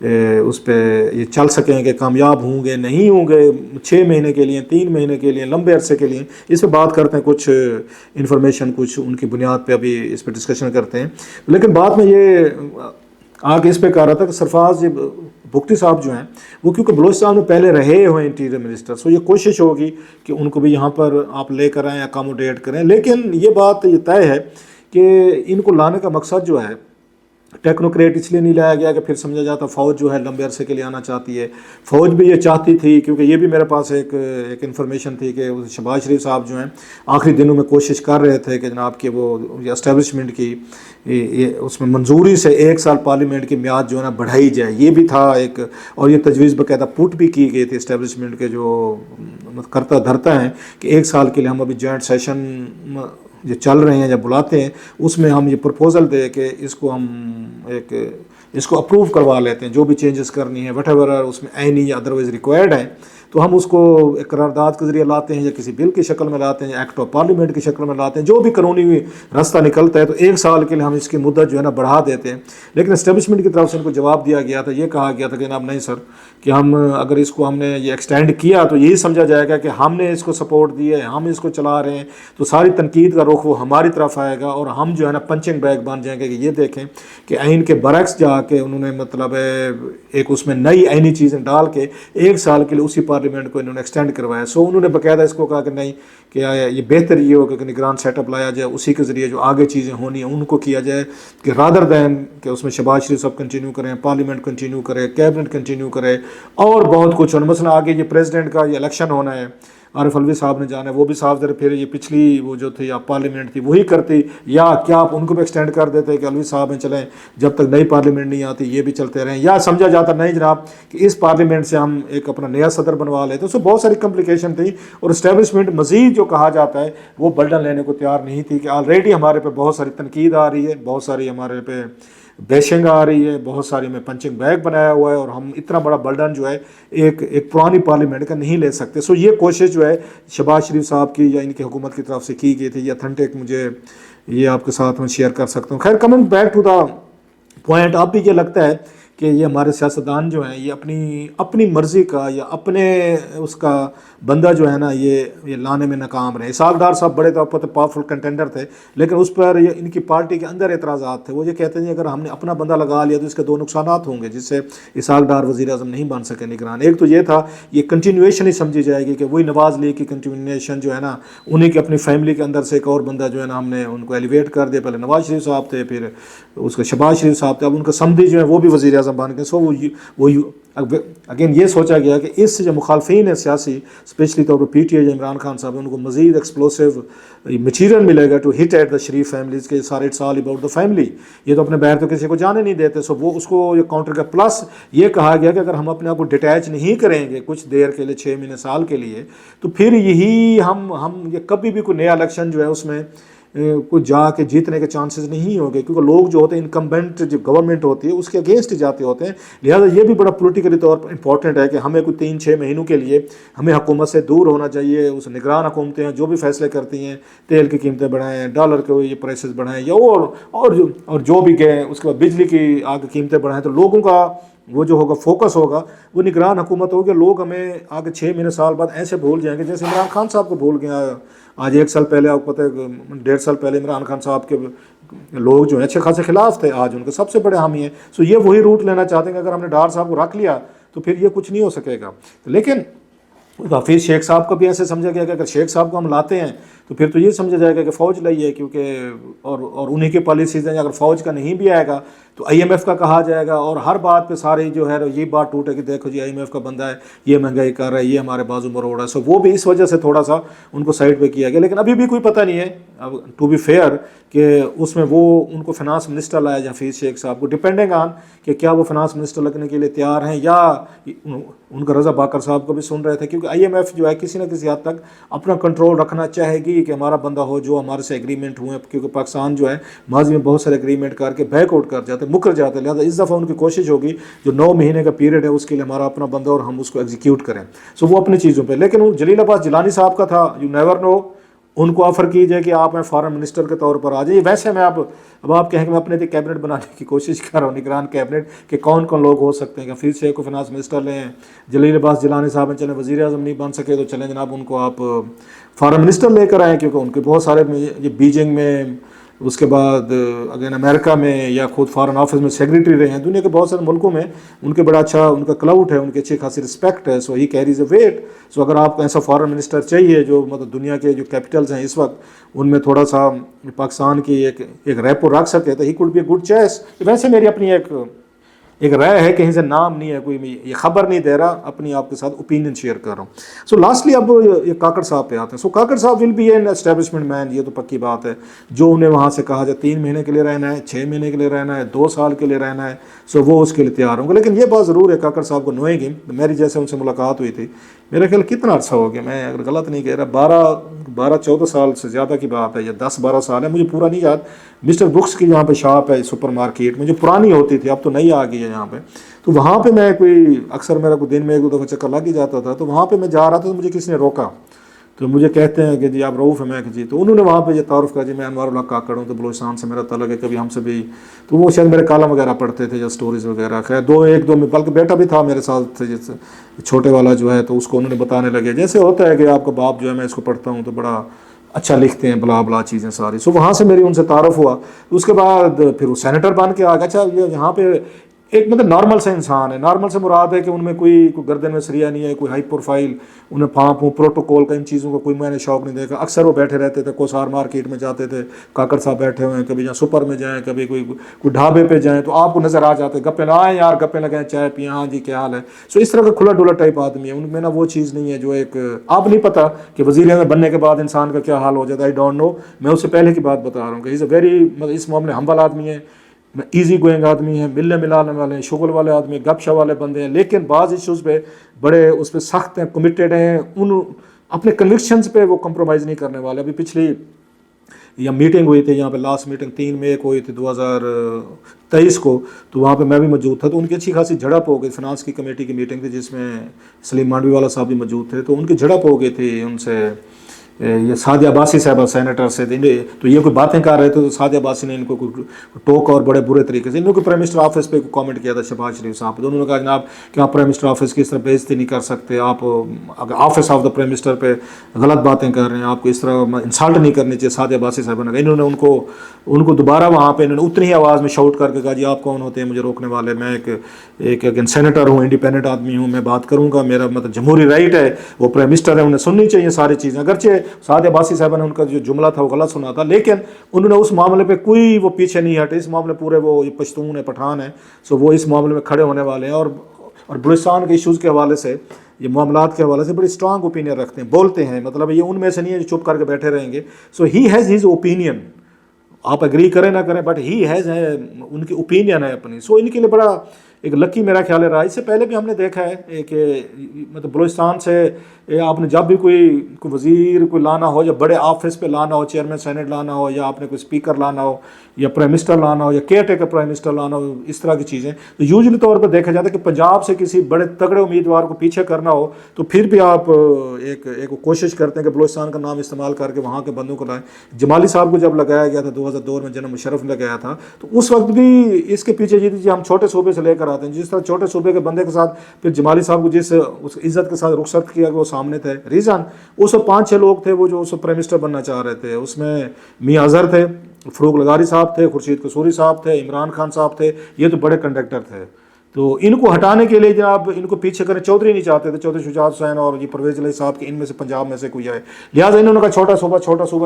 اس پہ یہ چل سکیں کہ کامیاب ہوں گے نہیں ہوں گے 6 مہینے کے لیے 3 مہینے کے لیے لمبے عرصے کے لیے. اس پہ بات کرتے ہیں, کچھ انفارمیشن کچھ ان کی بنیاد پہ ابھی اس پہ ڈسکشن کرتے ہیں. لیکن بعد میں یہ آگے اس پہ کہہ رہا تھا کہ سرفراز بگٹی صاحب جو ہیں وہ کیونکہ بلوچستان میں پہلے رہے ہوئے انٹیریئر منسٹر, سو یہ کوشش ہوگی کہ ان کو بھی یہاں پر آپ لے کر آئیں, اکاموڈیٹ کریں. لیکن یہ بات یہ طے ہے کہ ان کو لانے کا مقصد جو ہے ٹیکنوکریٹ اس لیے نہیں لایا گیا کہ پھر سمجھا جاتا فوج جو ہے لمبے عرصے کے لیے آنا چاہتی ہے. فوج بھی یہ چاہتی تھی, کیونکہ یہ بھی میرے پاس ایک انفارمیشن تھی کہ شہباز شریف صاحب جو ہیں آخری دنوں میں کوشش کر رہے تھے کہ جناب کہ وہ اسٹیبلشمنٹ کی اس میں منظوری سے 1 سال پارلیمنٹ کی میعاد جو ہے نا بڑھائی جائے. یہ بھی تھا ایک, اور یہ تجویز باقاعدہ پٹ بھی کی گئی تھی اسٹیبلشمنٹ کے جو کرتا دھرتا ہیں کہ 1 سال کے لیے ہم ابھی جوائنٹ سیشن جو چل رہے ہیں یا بلاتے ہیں اس میں ہم یہ پرپوزل دے کہ اس کو ہم اس کو اپروو کروا لیتے ہیں, جو بھی چینجز کرنی ہے وٹ ایور اس میں عینی یا ادروائز ریکوائرڈ ہیں تو ہم اس کو ایک قرارداد کے ذریعے لاتے ہیں یا کسی بل کی شکل میں لاتے ہیں یا ایکٹ آف پارلیمنٹ کی شکل میں لاتے ہیں, جو بھی قانونی راستہ نکلتا ہے تو 1 سال کے لیے ہم اس کی مدت جو ہے نا بڑھا دیتے ہیں. لیکن اسٹیبلشمنٹ کی طرف سے ان کو جواب دیا گیا تھا, یہ کہا گیا تھا کہ جناب نہیں سر, کہ ہم اگر اس کو ہم نے یہ ایکسٹینڈ کیا تو یہی سمجھا جائے گا کہ ہم نے اس کو سپورٹ دی ہے, ہم اس کو چلا رہے ہیں, تو ساری تنقید کا رخ وہ ہماری طرف آئے گا اور ہم جو ہے نا پنچنگ بیگ بن جائیں گے. کہ یہ دیکھیں کہ آئین کے برعکس جا کے انہوں نے مطلب ایک اس میں نئی آئینی چیزیں ڈال کے 1 سال کے لیے اسی پارلیمنٹ کو انہوں نے ایکسٹینڈ کروایا. سو انہوں نے باقاعدہ اس کو کہا کہ نہیں, کہ یہ بہتر یہ ہوگا کہ نگران سیٹ اپ لایا جائے, اسی کے ذریعے جو آگے چیزیں ہونی ہیں ان کو کیا جائے, کہ رادر دین کہ اس میں شہباز شریف صاحب کنٹینیو کریں, پارلیمنٹ کنٹینیو کرے, کیبنٹ کنٹینیو کرے اور بہت کچھ. اور مثلا آگے یہ پریزیڈنٹ کا یہ الیکشن ہونا ہے, عارف الوی صاحب نے جانا ہے, وہ بھی صاف ذرا پھر یہ پچھلی وہ جو تھی آپ پارلیمنٹ تھی وہی کرتی, یا کیا آپ ان کو بھی ایکسٹینڈ کر دیتے کہ الوی صاحب ہیں چلیں جب تک نئی پارلیمنٹ نہیں آتی یہ بھی چلتے رہیں, یا سمجھا جاتا نہیں جناب کہ اس پارلیمنٹ سے ہم ایک اپنا نیا صدر بنوا لیتے. تو بہت ساری کمپلیکیشن تھی اور اسٹیبلشمنٹ مزید جو کہا جاتا ہے وہ برڈن لینے کو تیار نہیں تھی, کہ آلریڈی ہمارے پہ بہت ساری تنقید آ رہی ہے, بہت ساری ہمارے پہ بیشنگ آ رہی ہے, بہت ساری میں پنچنگ بیگ بنایا ہوا ہے, اور ہم اتنا بڑا برڈن جو ہے ایک پرانی پارلیمنٹ کا نہیں لے سکتے. سو یہ کوشش جو ہے شہباز شریف صاحب کی یا ان کی حکومت کی طرف سے کی گئی تھی. یہ اتھینٹک مجھے یہ آپ کے ساتھ میں شیئر کر سکتا ہوں. خیر, coming back to the point, اب بھی یہ لگتا ہے کہ یہ ہمارے سیاستدان جو ہیں یہ اپنی مرضی کا یا اپنے اس کا بندہ جو ہے نا یہ لانے میں ناکام رہے. اسحاق ڈار صاحب بڑے طور پر پاورفل کنٹینڈر تھے, لیکن اس پر ان کی پارٹی کے اندر اعتراضات تھے. وہ یہ کہتے ہیں اگر ہم نے اپنا بندہ لگا لیا تو اس کے 2 نقصانات ہوں گے جس سے اسحاق ڈار وزیر اعظم نہیں بن سکے نگران. ایک تو یہ تھا یہ کنٹینیویشن ہی سمجھی جائے گی کہ وہی نواز لیگ کی کنٹینیویشن جو ہے نا, انہیں کی اپنی فیملی کے اندر سے ایک اور بندہ جو ہے نا ہم نے ان کو ایلیویٹ کر دیا. پہلے نواز شریف صاحب تھے, پھر اس کے شہباز شریف صاحب تھے, اب ان کا سمدھی جو ہے وہ بھی وزیر اعظم بن گئے. سو وہ اگین یہ سوچا گیا کہ اس سے جو مخالفین ہیں سیاسی, اسپیشلی طور پر پی ٹی آئی عمران خان صاحب, ان کو مزید ایکسپلوسو مٹیریل ملے گا to hit at the Sharif families کے سارے it's all about the family. یہ تو اپنے باہر تو کسی کو جانے نہیں دیتے. سو وہ اس کو یہ کاؤنٹر کا پلس یہ کہا گیا کہ اگر ہم اپنے آپ کو ڈیٹیچ نہیں کریں گے کچھ دیر کے لیے 6 مہینے سال کے لیے, تو پھر یہی ہم یہ کبھی بھی کوئی نیا الیکشن جو ہے اس میں کوئی جا کے جیتنے کے چانسز نہیں ہوں گے, کیونکہ لوگ جو ہوتے ہیں انکمبینٹ جو گورنمنٹ ہوتی ہے اس کے اگینسٹ جاتے ہوتے ہیں. لہٰذا یہ بھی بڑا پولیٹیکلی طور پر امپورٹنٹ ہے کہ ہمیں کوئی 3-6 مہینوں کے لیے ہمیں حکومت سے دور ہونا چاہیے. اس نگران حکومتیں ہیں جو بھی فیصلے کرتی ہیں, تیل کی قیمتیں بڑھائیں, ڈالر کے یہ پرائسز بڑھائیں, یا اور جو بھی گئے, اس کے بعد بجلی کی آگے قیمتیں بڑھائیں, تو لوگوں کا وہ جو ہوگا فوکس ہوگا وہ نگران حکومت ہوگی. لوگ ہمیں آگے 6 مہینے سال بعد ایسے بھول جائیں گے جیسے عمران خان صاحب کو بھول گیا. آج 1 سال پہلے آپ کو پتہ ہے 1.5 سال پہلے عمران خان صاحب کے لوگ جو ہیں اچھے خاصے خلاف تھے, آج ان کے سب سے بڑے حامی ہیں. سو یہ وہی روٹ لینا چاہتے ہیں کہ اگر ہم نے ڈار صاحب کو رکھ لیا تو پھر یہ کچھ نہیں ہو سکے گا. لیکن حفیظ شیخ صاحب کو بھی ایسے سمجھا گیا کہ اگر شیخ صاحب کو ہم لاتے ہیں تو پھر تو یہ سمجھا جائے گا کہ فوج لائیے, کیونکہ اور انہی کی پالیسیز ہیں. اگر فوج کا نہیں بھی آئے گا تو آئی ایم ایف کا کہا جائے گا, اور ہر بات پہ ساری جو ہے یہ بات ٹوٹے کہ دیکھو جی آئی ایم ایف کا بندہ ہے, یہ مہنگائی کر رہا ہے, یہ ہمارے بازو مروڑ رہا ہے. سو وہ بھی اس وجہ سے تھوڑا سا ان کو سائڈ پہ کیا گیا. لیکن ابھی بھی کوئی پتہ نہیں ہے اب ٹو بی فیئر کہ اس میں وہ ان کو فنانس منسٹر لایا جائے حفیظ شیخ صاحب کو, ڈپینڈنگ آن کہ کیا وہ فنانس منسٹر لگنے کے لیے تیار ہیں, یا ان کا رضا باقر صاحب کو بھی سن رہے تھے. کیونکہ آئی ایم ایف جو ہے کسی نہ کسی حد تک اپنا کنٹرول رکھنا چاہے گی کہ ہمارا بندہ ہو جو ہمارے سے ایگریمنٹ ہوئے, کیونکہ پاکستان جو ہے ماضی میں بہت سارے ایگریمنٹ کر کے بیک آؤٹ کر جاتے, مکر جاتے. لہٰذا اس دفعہ ان کی کوشش ہوگی جو 9 مہینے کا پیریڈ ہے اس کے لیے ہمارا اپنا بندہ اور ہم اس کو ایگزیکیوٹ کریں. سو وہ اپنی چیزوں پہ. لیکن وہ جلیل عباس جیلانی صاحب کا تھا, یو نیور نو, ان کو آفر کیجیے کہ آپ فارن منسٹر کے طور پر آ جائیے. ویسے میں اب آپ کہیں کہ میں اپنے کیبنٹ بنانے کی کوشش کر رہا ہوں, نگران کیبنٹ, کہ کون کون لوگ ہو سکتے ہیں. کہ پھر سے کو فنانس منسٹر لیں, جلیل عباس جیلانی صاحب چلیں, وزیر اعظم نہیں بن سکے تو چلیں جناب ان کو آپ فارن منسٹر لے کر آئیں, کیونکہ ان کے بہت سارے یہ بیجنگ میں, اس کے بعد اگین امریکہ میں, یا خود فارن آفس میں سیکریٹری رہے ہیں. دنیا کے بہت سارے ملکوں میں ان کے بڑا اچھا ان کا کلاؤٹ ہے, ان کی اچھی خاصی رسپیکٹ ہے. سو ہی کیریز اے ویٹ. سو اگر آپ کو ایسا فارن منسٹر چاہیے جو مطلب دنیا کے جو کیپٹلز ہیں اس وقت ان میں تھوڑا سا پاکستان کی ایک ریپو رکھ سکے, تو ہی code be a good choice. ویسے میری اپنی ایک رائے ہے, کہیں سے نام نہیں ہے, کوئی میں یہ خبر نہیں دے رہا, اپنی آپ کے ساتھ اوپینین شیئر کر رہا ہوں. سو لاسٹلی اب یہ کاکڑ صاحب پہ آتے ہیں. سو کاکڑ صاحب ول بی این اسٹیبلشمنٹ مین, یہ تو پکی بات ہے. جو انہیں وہاں سے کہا جائے 3 مہینے کے لیے رہنا ہے, 6 مہینے کے لیے رہنا ہے, 2 سال کے لیے رہنا ہے, سو وہ اس کے لیے تیار ہوں گے. لیکن یہ بات ضرور ہے کاکڑ صاحب کو نوئیں گی. میری جیسے ان سے ملاقات ہوئی تھی, میرا خیال کتنا عرصہ ہو گیا, میں اگر غلط نہیں کہہ رہا 12-14 سال سے زیادہ کی بات ہے, یا 10-12 سال ہے, مجھے پورا نہیں یاد. مسٹر بکس کی جہاں پہ شاپ ہے سپر مارکیٹ میں, جو پرانی ہوتی تھی, اب تو نئی آ گئی ہے یہاں پہ, تو وہاں پہ میں اکثر میرا کوئی دن میں 1-2 دفعہ چکر لگ ہی جاتا تھا. تو وہاں پہ میں جا رہا تھا تو مجھے کسی نے روکا, تو مجھے کہتے ہیں کہ جی آپ رؤوف ہیں. میں کہ جی. تو انہوں نے وہاں پہ یہ تعارف کیا, جی میں انوار اللہ کاکڑ ہوں, تو بلوچستان سے میرا تعلق ہے, کبھی ہم سے بھی, تو وہ شاید میرے کالم وغیرہ پڑھتے تھے یا سٹوریز وغیرہ. خیر 2 میں بلکہ بیٹا بھی تھا میرے ساتھ جیسے چھوٹے والا جو ہے, تو اس کو انہوں نے بتانے لگے, جیسے ہوتا ہے کہ آپ کا باپ جو ہے, میں اس کو پڑھتا ہوں تو بڑا اچھا لکھتے ہیں, بلا بلا چیزیں ساری. سو وہاں سے میری ان سے تعارف ہوا. اس کے بعد پھر وہ سینیٹر بن کے آ گیا. اچھا یہ یہاں پہ ایک مطلب نارمل سے انسان ہے. نارمل سے مراد ہے کہ ان میں کوئی گردن میں سریا نہیں ہے, کوئی ہائی پروفائل, انہیں پھانپ پروٹوکول کا ان چیزوں کا کوئی میں نے شوق نہیں دیکھا. اکثر وہ بیٹھے رہتے تھے, کوسار مارکیٹ میں جاتے تھے, کاکڑ صاحب بیٹھے ہوئے ہیں, کبھی جہاں سپر میں جائیں, کبھی کوئی ڈھابے پہ جائیں, تو آپ کو نظر آ جاتے, گپے لائیں یار, گپے لگائیں, چائے پئیں, ہاں جی کیا حال ہے. سو اس طرح کا کھلا ڈولا ٹائپ آدمی ہے. ان میں نا وہ چیز نہیں ہے جو ایک, آپ نہیں پتا کہ وزیر اعظم بننے کے بعد انسان کا کیا حال ہو جاتا ہے. I don't know. میں اس سے پہلے کی بات بتا رہا ہوں کہ از اے ویری, مطلب اس معاملے ہمبل آدمی ہے, ایزی گوئنگ آدمی ہیں, ملنے ملانے والے ہیں, شغل والے آدمی ہیں, گپ شپ والے بندے ہیں. لیکن بعض ایشوز پہ بڑے اس پہ سخت ہیں, کمیٹیڈ ہیں, ان اپنے کنوکشنز پہ وہ کمپرومائز نہیں کرنے والے. ابھی پچھلی یا میٹنگ ہوئی تھی یہاں پہ, لاسٹ میٹنگ 3 مئی کو ہوئی تھی 2023 کو, تو وہاں پہ میں بھی موجود تھا. تو ان کی اچھی خاصی جھڑپ ہو گئی. فنانس کی کمیٹی کی میٹنگ تھی جس میں سلیم مانڈوی والا صاحب بھی موجود تھے. تو ان کی جھڑپ ہو گئی تھی ان سے, یہ سعدیہ عباسی صاحبہ سینیٹر سے. تو یہ کوئی باتیں کر رہے تھے, تو سعدیہ عباسی نے ان کو ٹوک اور بڑے برے طریقے سے, انہوں نے پرائم منسٹر آفس پہ کامنٹ کیا تھا شہباز شریف صاحب. تو انہوں نے کہا جناب کہ آپ پرائم منسٹر آفس کی اس طرح بےعزتی نہیں کر سکتے, آپ اگر office of the prime minister پہ غلط باتیں کر رہے ہیں, آپ کو اس طرح انسلٹ نہیں کرنی چاہیے. سعدیہ عباسی صاحب نے, انہوں نے ان کو دوبارہ وہاں پہ انہوں نے اتنی ہی آواز میں شاؤٹ کر کے کہا, جی آپ کون ہوتے ہیں مجھے روکنے والے, میں ایک سینیٹر ہوں, انڈیپینڈنٹ آدمی ہوں, میں بات کروں گا, میرا مطلب جمہوری رائٹ ہے, وہ پرائم منسٹر ہے, انہیں سننی چاہیے ساری چیزیں. اگرچہ سعدیہ عباسی صاحب نے ان کا جو جملہ تھا وہ غلط سنا تھا, لیکن انہوں نے اس معاملے پہ کوئی وہ پیچھے نہیں ہٹے. اس معاملے پورے وہ پشتون ہے, پٹھان ہے, سو وہ اس معاملے میں کھڑے ہونے والے ہیں. اور بلوچستان کے ایشوز کے حوالے سے, یہ معاملات کے حوالے سے بڑی اسٹرانگ اوپینین رکھتے ہیں, بولتے ہیں. مطلب یہ ان میں سے نہیں ہے جو چپ کر کے بیٹھے رہیں گے. سو ہی ہیز ہز اوپینین, آپ اگری کریں نہ کریں, بٹ ہی ہیز ہے, ان کی اوپینین ہے اپنی. سو ان کے لیے بڑا ایک لکی میرا خیال ہے رہا. اس سے پہلے بھی ہم نے دیکھا ہے کہ مطلب بلوچستان سے آپ نے جب بھی کوئی وزیر کوئی لانا ہو, یا بڑے آفس پہ لانا ہو, چیئرمین سینٹ لانا ہو, یا آپ نے کوئی اسپیکر لانا ہو, یا پرائم منسٹر لانا ہو, یا کیئر ٹیکر پرائم منسٹر لانا ہو, اس طرح کی چیزیں, تو یوزلی طور پر دیکھا جاتا ہے کہ پنجاب سے کسی بڑے تگڑے امیدوار کو پیچھے کرنا ہو, تو پھر بھی آپ ایک کوشش کرتے ہیں کہ بلوچستان کا نام استعمال کر کے وہاں کے بندوں کو لائیں. جمالی صاحب کو جب لگایا گیا تھا 2002 میں, جنرل مشرف نے لگایا تھا, تو اس وقت بھی اس کے پیچھے یہ تھی, ہم چھوٹے صوبے سے لے کر آتے ہیں. جس طرح چھوٹے صوبے کے بندے کے ساتھ پھر جمالی صاحب کو جس اس عزت کے ساتھ رخصت کیا کہ وہ سامنے تھے. ریزن اس میں 5-6 لوگ تھے وہ جو اس پرائم منسٹر بننا چاہ رہے تھے. اس میں میاں اظہر تھے, فروغ لغاری صاحب تھے, خورشید قصوری صاحب تھے, عمران خان صاحب تھے, یہ تو بڑے کنڈکٹر تھے. تو ان کو ہٹانے کے لیے جناب ان کو پیچھے کریں, چودھری نہیں چاہتے تھے, چودھری شجاعت حسین اور یہ پرویز علی صاحب کے, ان میں سے پنجاب میں سے کوئی آئے. لہٰذا انہوں نے کہا چھوٹا صوبہ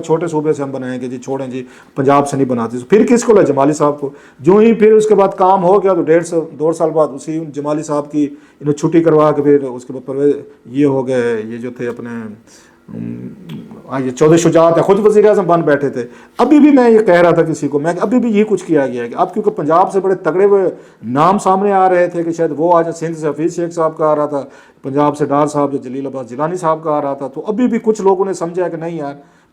چھوٹے صوبے سے ہم بنائیں گے, جی چھوڑیں جی, پنجاب سے نہیں بناتے. پھر کس کو لے, جمالی صاحب کو. جو ہی پھر اس کے بعد کام ہو گیا, تو 2 سال بعد اسی جمالی صاحب کی انہیں چھٹی کروا کے پھر اس کے بعد پرویز یہ ہو گئے, یہ جو تھے اپنے چودھری شجاعت ہے, خود وزیر اعظم بن بیٹھے تھے. ابھی بھی میں یہ کہہ رہا تھا کسی کو, میں ابھی بھی یہ کچھ کیا گیا ہے کہ اب کیونکہ پنجاب سے بڑے تگڑے ہوئے نام سامنے آ رہے تھے, کہ شاید وہ آج سندھ سے حفیظ شیخ صاحب کا آ رہا تھا, پنجاب سے ڈار صاحب جو جلیل عباس جیلانی صاحب کا آ رہا تھا, تو ابھی بھی کچھ لوگوں نے سمجھا کہ نہیں یار